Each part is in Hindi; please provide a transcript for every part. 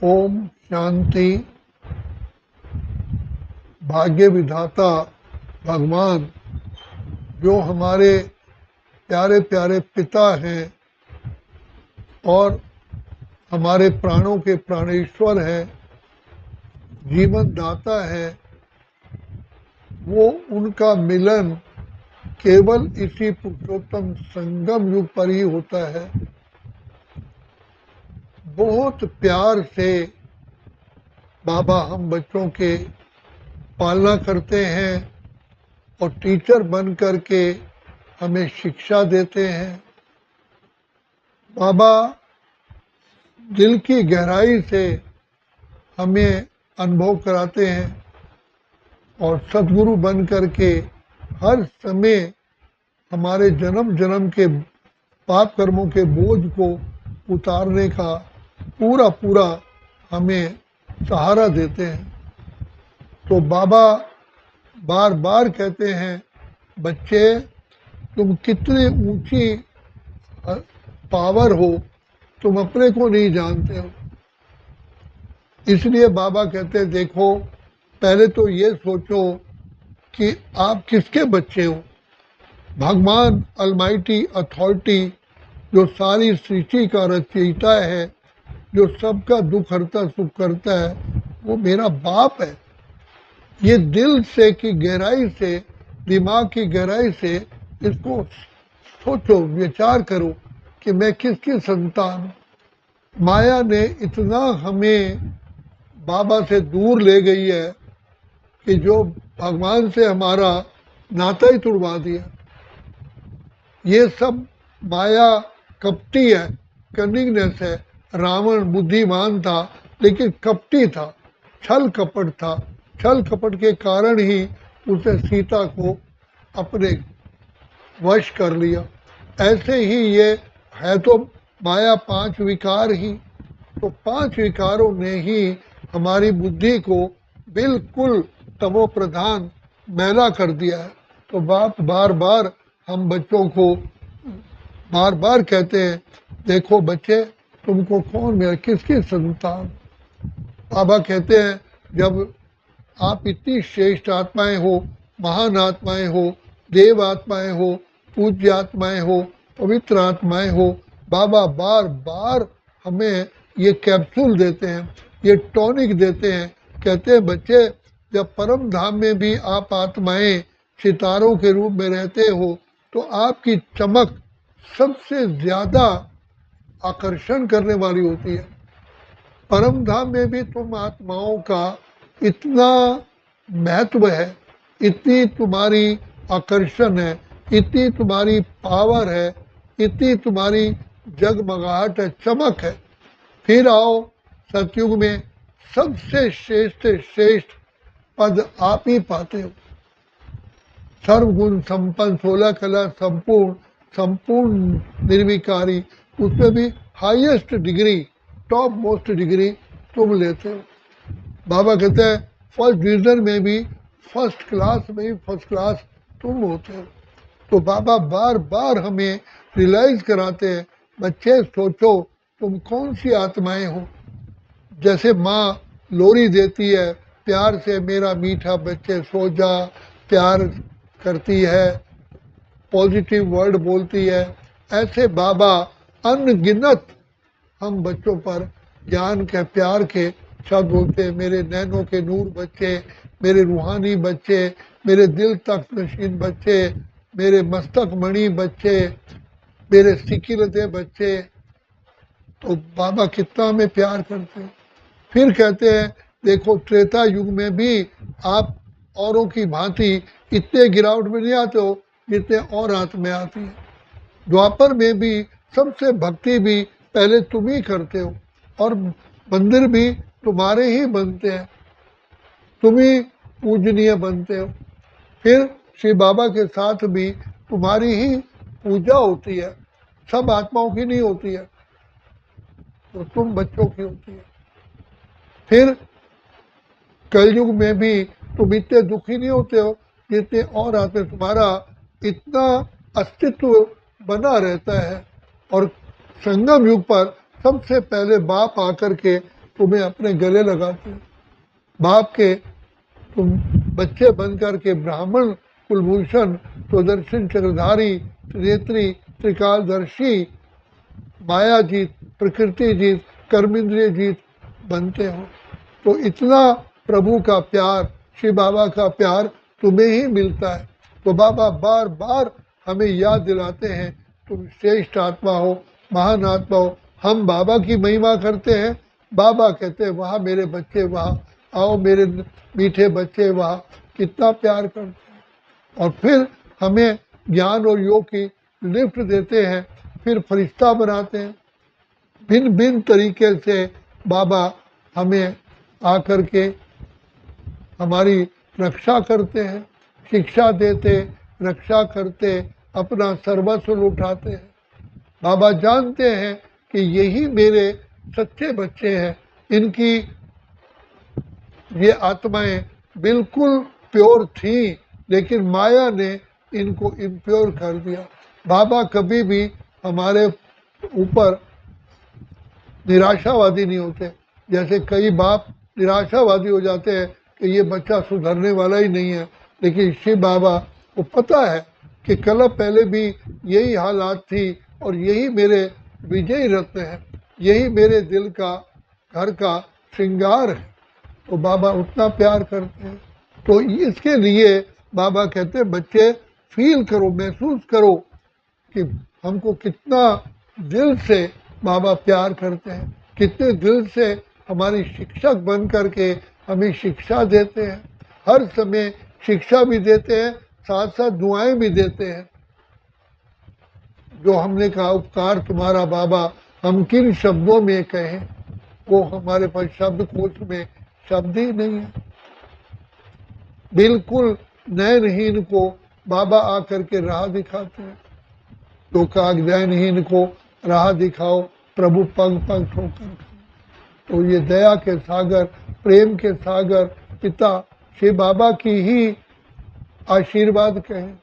ओम शांति। भाग्य विधाता भगवान जो हमारे प्यारे प्यारे पिता हैं और हमारे प्राणों के प्राणेश्वर हैं, जीवन दाता है, वो उनका मिलन केवल इसी पुरुषोत्तम संगम युग पर ही होता है। बहुत प्यार से बाबा हम बच्चों के पालना करते हैं और टीचर बन करके हमें शिक्षा देते हैं। बाबा दिल की गहराई से हमें अनुभव कराते हैं और सद्गुरु बन करके हर समय हमारे जन्म जन्म के पाप कर्मों के बोझ को उतारने का पूरा हमें सहारा देते हैं। तो बाबा बार बार कहते हैं, बच्चे तुम कितनी ऊंची पावर हो, तुम अपने को नहीं जानते हो। इसलिए बाबा कहते हैं, देखो पहले तो ये सोचो कि आप किसके बच्चे हो। भगवान अलमाइटी अथॉरिटी जो सारी सृष्टि का रचयिता है, जो सबका दुख हरता सुख करता है, वो मेरा बाप है। ये दिल से की गहराई से, दिमाग की गहराई से इसको सोचो, विचार करो कि मैं किसकी संतान। माया ने इतना हमें बाबा से दूर ले गई है कि जो भगवान से हमारा नाता ही तुड़वा दिया। ये सब माया कपटी है, कनिंगनेस है। रावण बुद्धिमान था लेकिन कपटी था, छल कपट था। छल कपट के कारण ही उसने सीता को अपने वश कर लिया। ऐसे ही ये है तो माया पांच विकार ही। तो पांच विकारों ने ही हमारी बुद्धि को बिल्कुल तमो प्रधान मैला कर दिया है। तो बाप बार बार हम बच्चों को बार बार कहते हैं, देखो बच्चे तुमको कौन मिला, किसकी संतान। बाबा कहते हैं, जब आप इतनी श्रेष्ठ आत्माएं हो, महान आत्माएं हो, देव आत्माएं हो, पूज्य आत्माएं हो, पवित्र आत्माएं हो, बाबा बार बार हमें ये कैप्सूल देते हैं, ये टॉनिक देते हैं। कहते हैं, बच्चे जब परम धाम में भी आप आत्माएं सितारों के रूप में रहते हो तो आपकी चमक सबसे ज्यादा आकर्षण करने वाली होती है। परम धाम में भी तुम आत्माओं का इतना महत्व है, इतनी तुम्हारी आकर्षण है, इतनी तुम्हारी पावर है, इतनी तुम्हारी जगमगाहट है, चमक है। फिर आओ सतयुग में सबसे श्रेष्ठ पद आप ही पाते हो। सर्वगुण संपन्न, 16 कला संपूर्ण निर्विकारी, उसमें भी highest degree, top most degree तुम लेते हो। बाबा कहते हैं, फर्स्ट डिवीजन में भी, फर्स्ट क्लास में भी फर्स्ट क्लास तुम होते हो। तो बाबा बार बार हमें रियलाइज कराते हैं, बच्चे सोचो तुम कौन सी आत्माएं हो। जैसे माँ लोरी देती है प्यार से, मेरा मीठा बच्चे सो जा, प्यार करती है, पॉजिटिव वर्ड बोलती है, ऐसे बाबा अनगिनत हम बच्चों पर ज्ञान के प्यार के शब्द बोलते हैं। मेरे नैनों के नूर बच्चे, मेरे रूहानी बच्चे, मेरे दिल तक नशीन बच्चे, मेरे मस्तक मणि बच्चे, मेरे सिकिलते बच्चे। तो बाबा कितना हमें प्यार करते हैं। फिर कहते हैं, देखो त्रेता युग में भी आप औरों की भांति इतने गिरावट में नहीं आते हो जितने और आत्माएं आती हैं। द्वापर में भी सबसे भक्ति भी पहले तुम ही करते हो और मंदिर भी तुम्हारे ही बनते हैं, तुम ही पूजनीय बनते हो। फिर श्री बाबा के साथ भी तुम्हारी ही पूजा होती है, सब आत्माओं की नहीं होती है, तो तुम बच्चों की होती है। फिर कलयुग में भी तुम इतने दुखी नहीं होते हो जितने और आते, तुम्हारा इतना अस्तित्व बना रहता है। और संगम युग पर सबसे पहले बाप आकर के तुम्हें अपने गले लगाते हैं। बाप के तुम बच्चे बनकर के ब्राह्मण कुलभूषण सुदर्शन चक्रधारी त्रिनेत्री त्रिकालदर्शी माया जीत प्रकृति जीत कर्मेंद्रिय जीत बनते हो। तो इतना प्रभु का प्यार शिव बाबा का प्यार तुम्हें ही मिलता है। तो बाबा बार बार हमें याद दिलाते हैं तुम श्रेष्ठ आत्मा हो, महान आत्मा हो। हम बाबा की महिमा करते हैं, बाबा कहते हैं वहाँ मेरे बच्चे, वहाँ आओ मेरे मीठे बच्चे, वहाँ कितना प्यार करते हैं। और फिर हमें ज्ञान और योग की लिफ्ट देते हैं, फिर फरिश्ता बनाते हैं। भिन्न भिन्न तरीके से बाबा हमें आकर के हमारी रक्षा करते हैं, शिक्षा देते, रक्षा करते, अपना सर्वस्व लुटाते हैं। बाबा जानते हैं कि यही मेरे सच्चे बच्चे हैं, इनकी ये आत्माएं बिल्कुल प्योर थी, लेकिन माया ने इनको इम्प्योर कर दिया। बाबा कभी भी हमारे ऊपर निराशावादी नहीं होते। जैसे कई बाप निराशावादी हो जाते हैं कि ये बच्चा सुधरने वाला ही नहीं है, लेकिन शिव बाबा को पता है कि कल पहले भी यही हालात थी और यही मेरे विजयी रत्न है, यही मेरे दिल का घर का श्रृंगार है। तो बाबा उतना प्यार करते हैं। तो इसके लिए बाबा कहते हैं बच्चे फील करो, महसूस करो कि हमको कितना दिल से बाबा प्यार करते हैं, कितने दिल से हमारी शिक्षक बन करके हमें शिक्षा देते हैं। हर समय शिक्षा भी देते हैं, साथ साथ दुआएं भी देते हैं। जो हमने कहा उपकार तुम्हारा बाबा हम किन शब्दों में कहें, वो हमारे पास शब्द कोश में शब्द ही नहीं है। बिल्कुल नयनहीन को बाबा आकर के राह दिखाते हैं। तो कागजहीन को राह दिखाओ, प्रभु पग पग ठोकर। तो ये दया के सागर, प्रेम के सागर पिता शिव बाबा की ही आशीर्वाद कहें।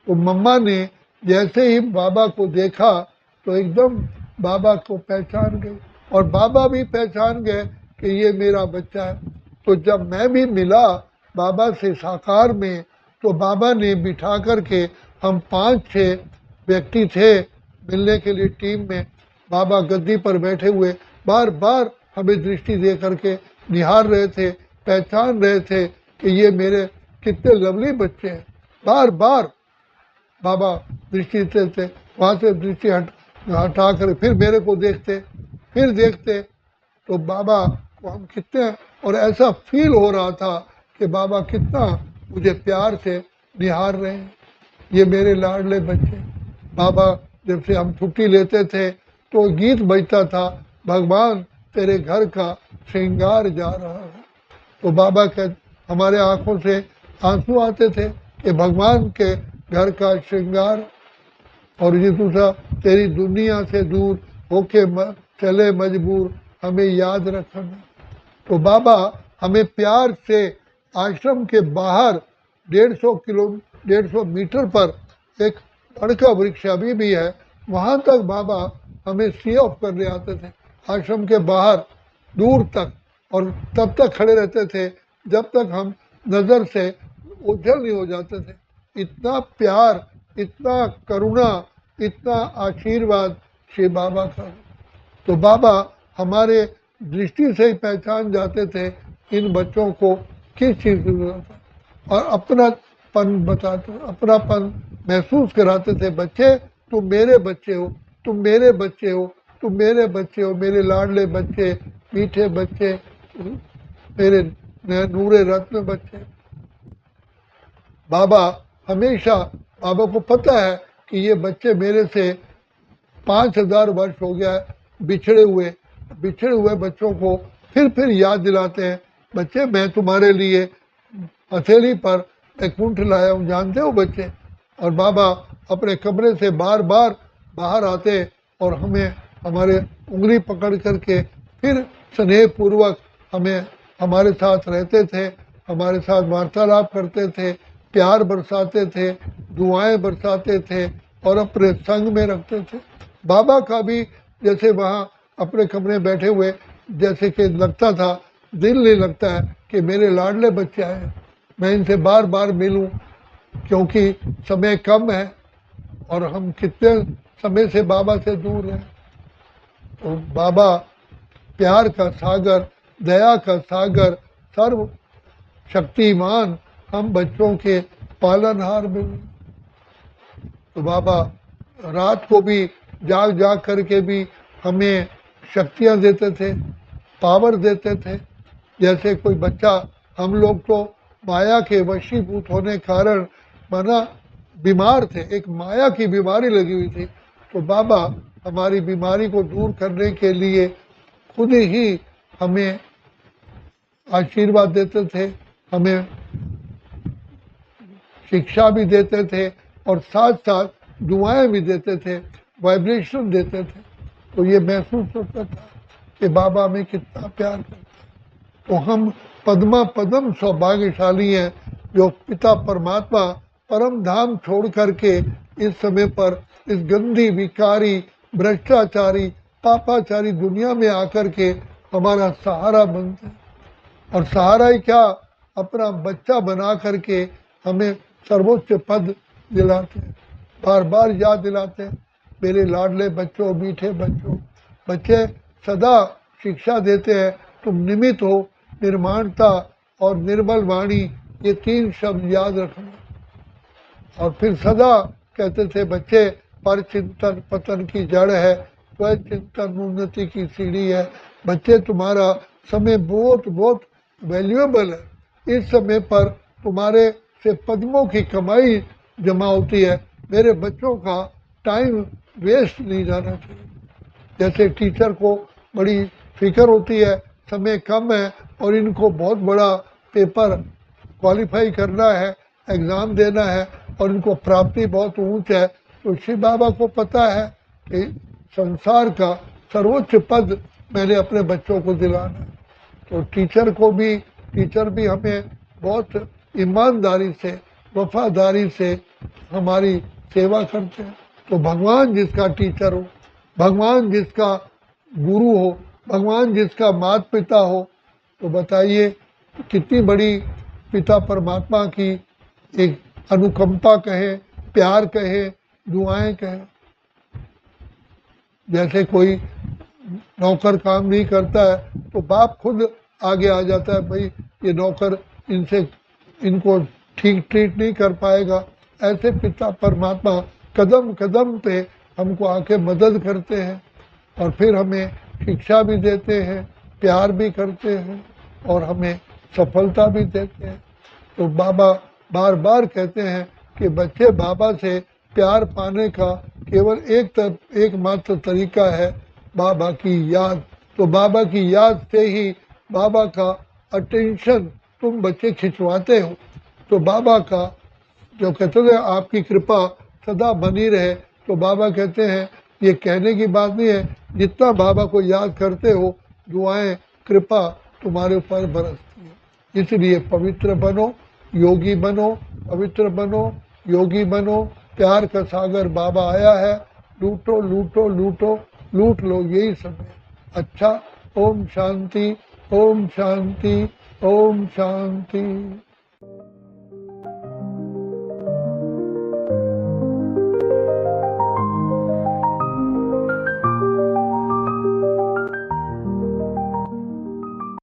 तो मम्मा ने जैसे ही बाबा को देखा तो एकदम बाबा को पहचान गए और बाबा भी पहचान गए कि ये मेरा बच्चा है। तो जब मैं भी मिला बाबा से साकार में, तो बाबा ने बिठा करके, हम 5-6 व्यक्ति थे मिलने के लिए टीम में, बाबा गद्दी पर बैठे हुए बार बार हमें दृष्टि दे करके निहार रहे थे, पहचान रहे थे कि ये मेरे कितने लवली बच्चे हैं। बार बार बाबा दृष्टि देते थे, वहाँ से दृष्टि हटा कर फिर मेरे को देखते, फिर देखते। तो बाबा को हम कितने, और ऐसा फील हो रहा था कि बाबा कितना मुझे प्यार से निहार रहे हैं, ये मेरे लाडले बच्चे। बाबा जब से हम छुट्टी लेते थे तो गीत बजता था, भगवान तेरे घर का श्रृंगार जा रहा है। तो बाबा के हमारे आंखों से आंसू आते थे कि भगवान के घर का श्रृंगार। और ये दूसरा, तेरी दुनिया से दूर होके चले मजबूर, हमें याद रखना। तो बाबा हमें प्यार से आश्रम के बाहर 150 मीटर पर एक बड़का वृक्ष अभी भी है, वहाँ तक बाबा हमें सी ऑफ करने आते थे, आश्रम के बाहर दूर तक। और तब तक खड़े रहते थे जब तक हम नज़र से ओझल नहीं हो जाते थे। इतना प्यार, इतना करुणा, इतना आशीर्वाद श्री बाबा का। तो बाबा हमारे दृष्टि से ही पहचान जाते थे इन बच्चों को किस चीज़ की जरूरत है, और अपनापन बताते, अपनापन महसूस कराते थे। बच्चे तुम मेरे बच्चे हो, तुम मेरे बच्चे हो, तुम मेरे बच्चे हो, मेरे लाडले बच्चे, मीठे बच्चे, मेरे नूरे रत्न बच्चे। बाबा हमेशा, बाबा को पता है कि ये बच्चे मेरे से 5000 वर्ष हो गया है बिछड़े हुए बच्चों को फिर याद दिलाते हैं, बच्चे मैं तुम्हारे लिए हथेली पर एक कुंठ लाया हूँ, जानते हो बच्चे। और बाबा अपने कमरे से बार बार बाहर आते और हमें हमारे उंगली पकड़ करके फिर स्नेह पूर्वक हमें हमारे साथ रहते थे, हमारे साथ वार्तालाप करते थे, प्यार बरसाते थे, दुआएं बरसाते थे और अपने संग में रखते थे। बाबा का भी जैसे वहाँ अपने कमरे बैठे हुए जैसे कि लगता था, दिल नहीं लगता है कि मेरे लाडले बच्चे आए, मैं इनसे बार बार मिलूं, क्योंकि समय कम है और हम कितने समय से बाबा से दूर हैं। तो बाबा प्यार का सागर, दया का सागर, सर्व शक्तिमान हम बच्चों के पालनहार मिले। तो बाबा रात को भी जाग जाग करके भी हमें शक्तियाँ देते थे, पावर देते थे। जैसे कोई बच्चा, हम लोग तो माया के वशीभूत होने कारण माना बीमार थे, एक माया की बीमारी लगी हुई थी, तो बाबा हमारी बीमारी को दूर करने के लिए खुद ही हमें आशीर्वाद देते थे, हमें शिक्षा भी देते थे और साथ साथ दुआएं भी देते थे, वाइब्रेशन देते थे। तो ये महसूस होता था कि बाबा हमें कितना प्यार करते। तो हम पद्मा पदम सौभाग्यशाली हैं जो पिता परमात्मा परम धाम छोड़ करके इस समय पर इस गंदी, विकारी, भ्रष्टाचारी, पापाचारी दुनिया में आकर के हमारा सहारा बनते हैं। और सहारा ही क्या, अपना बच्चा बना करके हमें सर्वोच्च पद दिलाते हैं, बार बार याद दिलाते हैं, मेरे लाडले बच्चों, मीठे बच्चों। बच्चे सदा शिक्षा देते हैं, तुम निमित्त हो, निर्माणता और निर्मल वाणी, ये 3 शब्द याद रखना। और फिर सदा कहते थे बच्चे, पर चिंतन पतन की जड़ है, वह चिंतन उन्नति की सीढ़ी है। बच्चे तुम्हारा समय बहुत बहुत वैल्यूएबल है, इस समय पर तुम्हारे से पद्मों की कमाई जमा होती है। मेरे बच्चों का टाइम वेस्ट नहीं जाना चाहिए। जैसे टीचर को बड़ी फिक्र होती है, समय कम है और इनको बहुत बड़ा पेपर क्वालिफाई करना है, एग्ज़ाम देना है और इनको प्राप्ति बहुत ऊंच है, तो शिव बाबा को पता है कि संसार का सर्वोच्च पद मैंने अपने बच्चों को दिलाना है। तो टीचर भी हमें बहुत ईमानदारी से, वफादारी से हमारी सेवा करते हैं। तो भगवान जिसका टीचर हो, भगवान जिसका गुरु हो, भगवान जिसका माता पिता हो, तो बताइए कितनी बड़ी पिता परमात्मा की एक अनुकंपा कहे, प्यार कहे, दुआएं कहे। जैसे कोई नौकर काम नहीं करता है तो बाप खुद आगे आ जाता है, भाई ये नौकर इनको ठीक ट्रीट नहीं कर पाएगा। ऐसे पिता परमात्मा कदम कदम पे हमको आके मदद करते हैं और फिर हमें शिक्षा भी देते हैं, प्यार भी करते हैं और हमें सफलता भी देते हैं। तो बाबा बार बार कहते हैं कि बच्चे, बाबा से प्यार पाने का केवल एकमात्र तरीका है बाबा की याद। तो बाबा की याद से ही बाबा का अटेंशन तुम बच्चे खिंचवाते हो। तो बाबा का जो कहते थे आपकी कृपा सदा बनी रहे, तो बाबा कहते हैं ये कहने की बात नहीं है, जितना बाबा को याद करते हो दुआएं, कृपा तुम्हारे ऊपर बरसती है। इसलिए पवित्र बनो, योगी बनो, पवित्र बनो, योगी बनो। प्यार का सागर बाबा आया है, लूटो लूटो लूटो, लूट लो यही समय। अच्छा, ओम शांति, ओम शांति, ओम शांति।